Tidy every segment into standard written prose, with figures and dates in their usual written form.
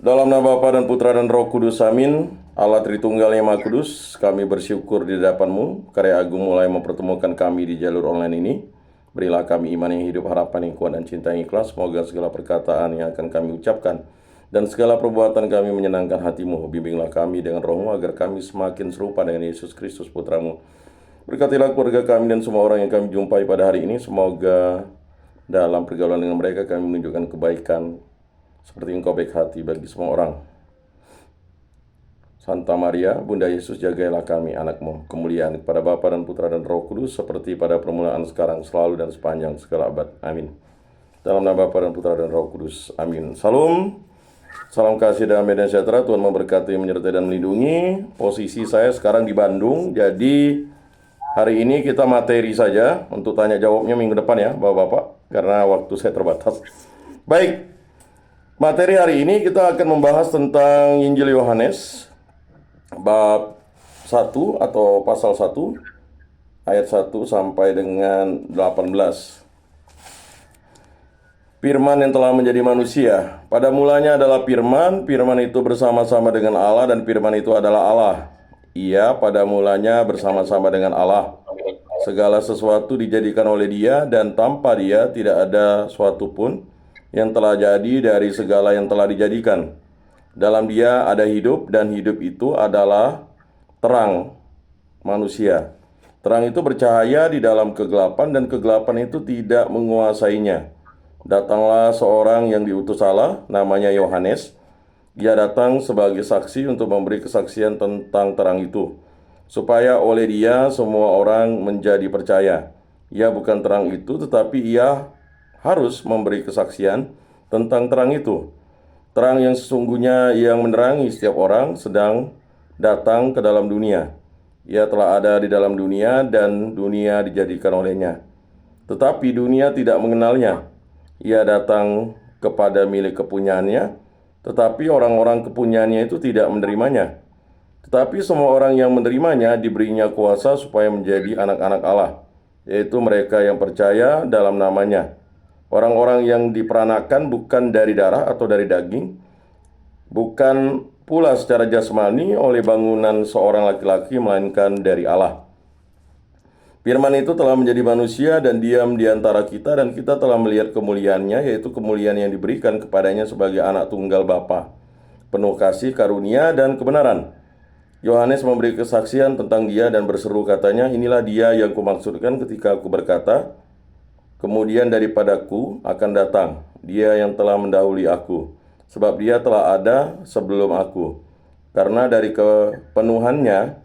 Dalam nama Bapa dan Putra dan Roh Kudus, amin. Allah Tritunggal yang Maha Kudus, kami bersyukur di hadapan-Mu, karya agung mulai mempertemukan kami di jalur online ini. Berilah kami iman yang hidup, harapan yang kuat, dan cinta yang ikhlas. Semoga segala perkataan yang akan kami ucapkan dan segala perbuatan kami menyenangkan hati-Mu. Bimbinglah kami dengan Roh-Mu agar kami semakin serupa dengan Yesus Kristus Putra-Mu. Berkatilah keluarga kami dan semua orang yang kami jumpai pada hari ini. Semoga dalam pergaulan dengan mereka kami menunjukkan kebaikan seperti Engkau baik hati bagi semua orang. Santa Maria, Bunda Yesus, jagailah kami anak-Mu. Kemuliaan kepada Bapa dan Putra dan Roh Kudus, seperti pada permulaan, sekarang, selalu, dan sepanjang segala abad. Amin. Dalam nama Bapa dan Putra dan Roh Kudus. Amin. Salam. Salam kasih, damai, dan sejahtera. Tuhan memberkati, menyertai, dan melindungi. Posisi saya sekarang di Bandung. Jadi hari ini kita materi saja untuk tanya jawabnya minggu depan ya, Bapak-Bapak. Karena waktu saya terbatas. Baik. Materi hari ini kita akan membahas tentang Injil Yohanes bab 1 atau pasal 1 ayat 1 sampai dengan 18. Firman yang telah menjadi manusia. Pada mulanya adalah Firman, Firman itu bersama-sama dengan Allah dan Firman itu adalah Allah. Ia pada mulanya bersama-sama dengan Allah. Segala sesuatu dijadikan oleh Dia dan tanpa Dia tidak ada suatu pun yang telah jadi dari segala yang telah dijadikan. Dalam Dia ada hidup dan hidup itu adalah terang manusia. Terang itu bercahaya di dalam kegelapan dan kegelapan itu tidak menguasainya. Datanglah seorang yang diutus Allah, namanya Yohanes. Dia datang sebagai saksi untuk memberi kesaksian tentang terang itu, supaya oleh dia semua orang menjadi percaya. Ia bukan terang itu, tetapi ia harus memberi kesaksian tentang terang itu. Terang yang sesungguhnya yang menerangi setiap orang sedang datang ke dalam dunia. Ia telah ada di dalam dunia dan dunia dijadikan olehnya. Tetapi dunia tidak mengenalnya. Ia datang kepada milik kepunyaannya, tetapi orang-orang kepunyaannya itu tidak menerimanya. Tetapi semua orang yang menerimanya diberinya kuasa supaya menjadi anak-anak Allah, yaitu mereka yang percaya dalam namanya. Orang-orang yang diperanakan bukan dari darah atau dari daging, bukan pula secara jasmani oleh bangunan seorang laki-laki, melainkan dari Allah. Firman itu telah menjadi manusia dan diam di antara kita, dan kita telah melihat kemuliaannya, yaitu kemuliaan yang diberikan kepadanya sebagai anak tunggal Bapa, penuh kasih, karunia, dan kebenaran. Yohanes memberi kesaksian tentang dia dan berseru katanya, inilah dia yang kumaksudkan ketika aku berkata, kemudian daripadaku akan datang dia yang telah mendahului aku, sebab dia telah ada sebelum aku. Karena dari kepenuhannya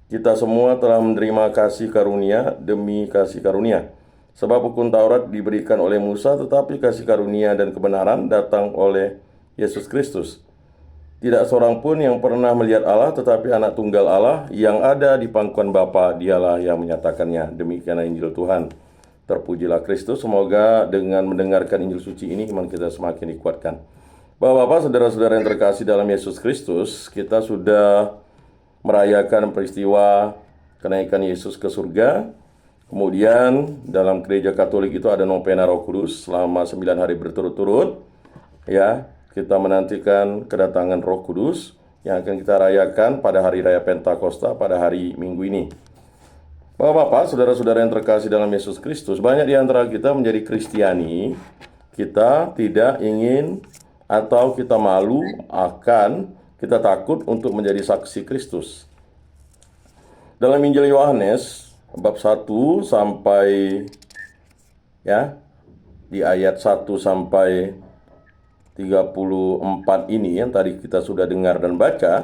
kita semua telah menerima kasih karunia demi kasih karunia. Sebab hukum Taurat diberikan oleh Musa, tetapi kasih karunia dan kebenaran datang oleh Yesus Kristus. Tidak seorang pun yang pernah melihat Allah, tetapi anak tunggal Allah yang ada di pangkuan Bapa, dialah yang menyatakannya. Demikianlah Injil Tuhan. Terpujilah Kristus. Semoga dengan mendengarkan Injil suci ini iman kita semakin dikuatkan. Bapak-bapak, saudara-saudara yang terkasih dalam Yesus Kristus, kita sudah merayakan peristiwa kenaikan Yesus ke surga. Kemudian dalam gereja Katolik itu ada novena Roh Kudus selama 9 hari berturut-turut. Ya, kita menantikan kedatangan Roh Kudus yang akan kita rayakan pada hari raya Pentakosta pada hari Minggu ini. Bapak-bapak, saudara-saudara yang terkasih dalam Yesus Kristus, banyak di antara kita menjadi Kristiani, kita tidak ingin atau kita malu akan, kita takut untuk menjadi saksi Kristus. Dalam Injil Yohanes bab 1 sampai di ayat 1 sampai 34 ini yang tadi kita sudah dengar dan baca,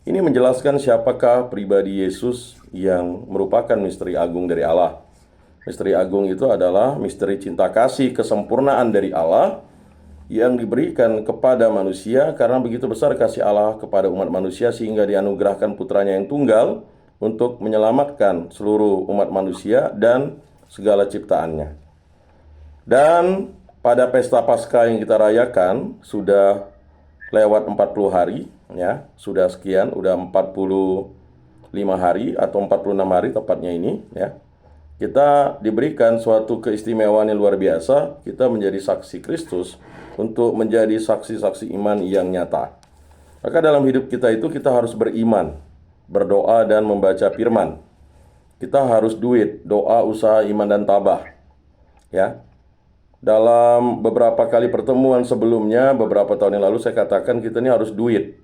ini menjelaskan siapakah pribadi Yesus yang merupakan misteri agung dari Allah. Misteri agung itu adalah misteri cinta kasih kesempurnaan dari Allah yang diberikan kepada manusia, karena begitu besar kasih Allah kepada umat manusia sehingga dianugerahkan putranya yang tunggal untuk menyelamatkan seluruh umat manusia dan segala ciptaannya. Dan pada pesta Paskah yang kita rayakan sudah lewat 40 hari, ya, sudah sekian, udah 45 hari atau 46 hari tepatnya ini, ya. kita diberikan suatu keistimewaan yang luar biasa. Kita menjadi saksi Kristus untuk menjadi saksi-saksi iman yang nyata. Maka dalam hidup kita itu kita harus beriman, berdoa dan membaca firman. Kita harus duit, doa, usaha, iman, dan tabah. Ya. Dalam beberapa kali pertemuan sebelumnya, beberapa tahun yang lalu saya katakan kita ini harus duit.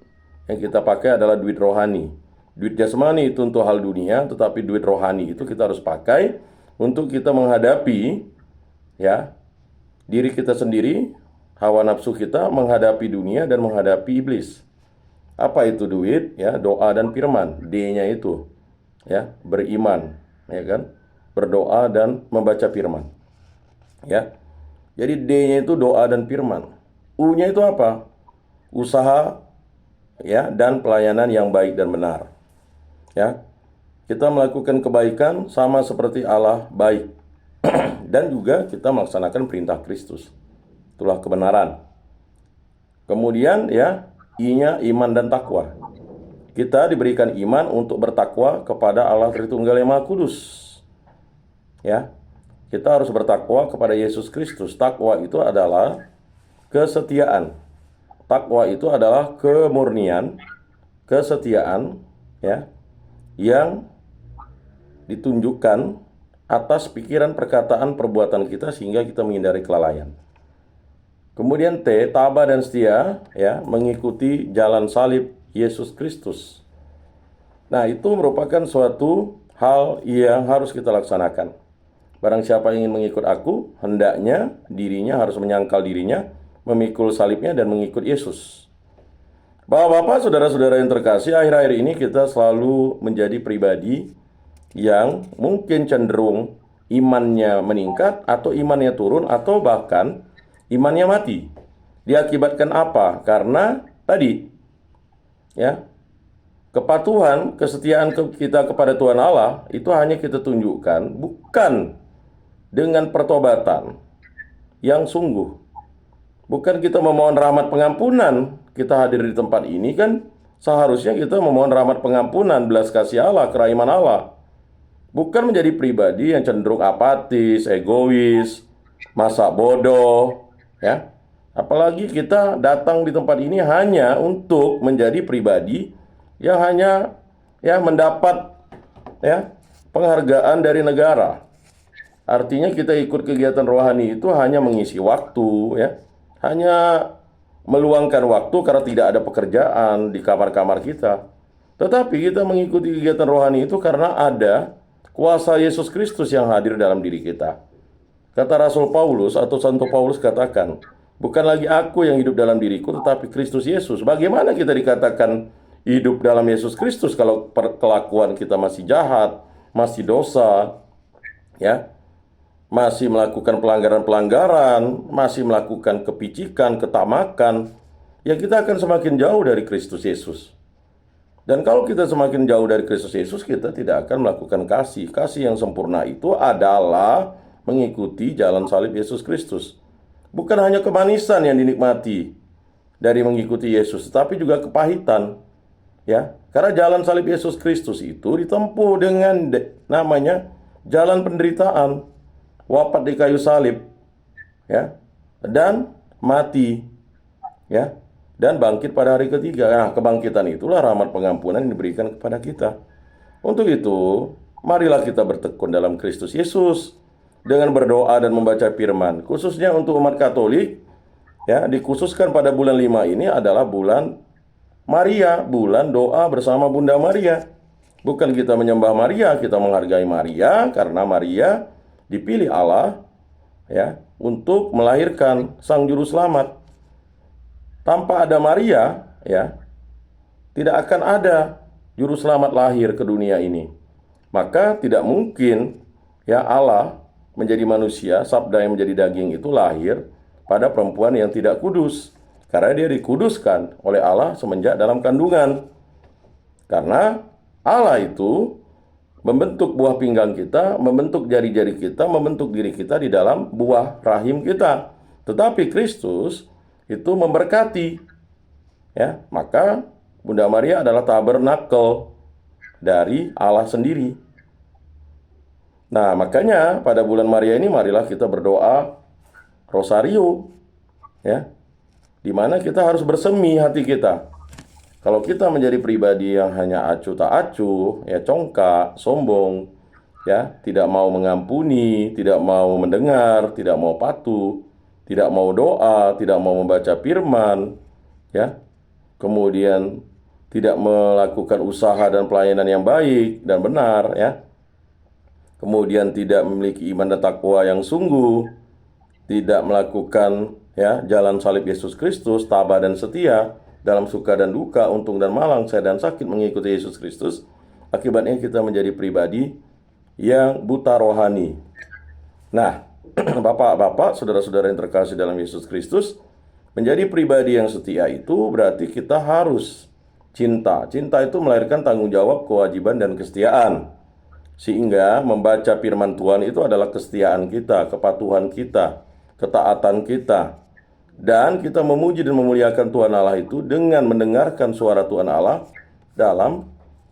Yang kita pakai adalah duit rohani. Duit jasmani itu untuk hal dunia, tetapi duit rohani itu kita harus pakai untuk kita menghadapi ya diri kita sendiri, hawa nafsu kita, menghadapi dunia dan menghadapi iblis. Apa itu duit? Ya, doa dan firman. D-nya itu ya, beriman, ya kan? Berdoa dan membaca firman. Ya. Jadi D-nya itu doa dan firman. U-nya itu apa? Usaha ya dan pelayanan yang baik dan benar. Ya. Kita melakukan kebaikan sama seperti Allah baik. Dan juga kita melaksanakan perintah Kristus. Itulah kebenaran. Kemudian ya, I-nya iman dan takwa. Kita diberikan iman untuk bertakwa kepada Allah Tritunggal yang Maha Kudus. Ya. Kita harus bertakwa kepada Yesus Kristus. Takwa itu adalah kesetiaan. Takwa itu adalah kemurnian, kesetiaan ya, yang ditunjukkan atas pikiran, perkataan, perbuatan kita sehingga kita menghindari kelalaian. Kemudian T, tabah dan setia ya, mengikuti jalan salib Yesus Kristus. Nah, itu merupakan suatu hal yang harus kita laksanakan. Barang siapa ingin mengikut aku, hendaknya dirinya harus menyangkal dirinya, memikul salibnya dan mengikut Yesus. Bapak-bapak, saudara-saudara yang terkasih, akhir-akhir ini kita selalu menjadi pribadi yang mungkin cenderung imannya meningkat atau imannya turun atau bahkan imannya mati. Diakibatkan apa? Karena tadi ya, kepatuhan, kesetiaan kita kepada Tuhan Allah itu hanya kita tunjukkan bukan dengan pertobatan yang sungguh. Bukan kita memohon rahmat pengampunan. Kita hadir di tempat ini kan seharusnya kita memohon rahmat pengampunan, belas kasih Allah, kerahiman Allah. Bukan menjadi pribadi yang cenderung apatis, egois, masa bodoh, ya. Apalagi kita datang di tempat ini hanya untuk menjadi pribadi yang hanya ya mendapat ya penghargaan dari negara. Artinya kita ikut kegiatan rohani itu hanya mengisi waktu ya. Hanya meluangkan waktu karena tidak ada pekerjaan di kamar-kamar kita. Tetapi kita mengikuti kegiatan rohani itu karena ada kuasa Yesus Kristus yang hadir dalam diri kita. Kata Rasul Paulus atau Santo Paulus katakan, bukan lagi aku yang hidup dalam diriku, tetapi Kristus Yesus. Bagaimana kita dikatakan hidup dalam Yesus Kristus kalau kelakuan kita masih jahat, masih dosa, ya, masih melakukan pelanggaran-pelanggaran, masih melakukan kepicikan, ketamakan, ya kita akan semakin jauh dari Kristus Yesus. Dan kalau kita semakin jauh dari Kristus Yesus, kita tidak akan melakukan kasih. Kasih yang sempurna itu adalah mengikuti jalan salib Yesus Kristus. Bukan hanya kemanisan yang dinikmati dari mengikuti Yesus, tetapi juga kepahitan. Ya, karena jalan salib Yesus Kristus itu ditempuh dengan namanya jalan penderitaan, wafat di kayu salib, ya, dan mati, ya, dan bangkit pada hari ketiga. Nah, kebangkitan itulah rahmat pengampunan yang diberikan kepada kita. Untuk itu, marilah kita bertekun dalam Kristus Yesus dengan berdoa dan membaca firman. Khususnya untuk umat Katolik, ya, dikhususkan pada bulan 5 ini adalah bulan Maria, bulan doa bersama Bunda Maria. Bukan kita menyembah Maria, kita menghargai Maria karena Maria dipilih Allah ya untuk melahirkan Sang Juru Selamat. Tanpa ada Maria ya, tidak akan ada Juru Selamat lahir ke dunia ini. Maka tidak mungkin ya Allah menjadi manusia, sabda yang menjadi daging itu lahir pada perempuan yang tidak kudus. Karena dia dikuduskan oleh Allah semenjak dalam kandungan. Karena Allah itu membentuk buah pinggang kita, membentuk jari-jari kita, membentuk diri kita di dalam buah rahim kita. Tetapi Kristus itu memberkati. Ya, maka Bunda Maria adalah tabernakel dari Allah sendiri. Nah, makanya pada bulan Maria ini marilah kita berdoa rosario, ya, di mana kita harus bersemi hati kita. Kalau kita menjadi pribadi yang hanya acuh tak acuh, ya congkak, sombong, ya, tidak mau mengampuni, tidak mau mendengar, tidak mau patuh, tidak mau doa, tidak mau membaca firman, ya, kemudian tidak melakukan usaha dan pelayanan yang baik dan benar, ya, kemudian tidak memiliki iman dan takwa yang sungguh, tidak melakukan, ya, jalan salib Yesus Kristus, tabah dan setia dalam suka dan duka, untung dan malang, sehat dan sakit mengikuti Yesus Kristus. Akibatnya kita menjadi pribadi yang buta rohani. Nah, Bapak-bapak, saudara-saudara yang terkasih dalam Yesus Kristus, menjadi pribadi yang setia itu berarti kita harus cinta. Cinta itu melahirkan tanggung jawab, kewajiban, dan kesetiaan. Sehingga membaca firman Tuhan itu adalah kesetiaan kita, kepatuhan kita, ketaatan kita. Dan kita memuji dan memuliakan Tuhan Allah itu dengan mendengarkan suara Tuhan Allah dalam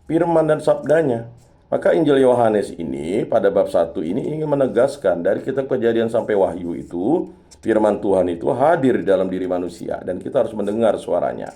firman dan sabdanya. Maka Injil Yohanes ini pada bab 1 ini ingin menegaskan dari kitab Kejadian sampai Wahyu itu firman Tuhan itu hadir di dalam diri manusia dan kita harus mendengar suaranya.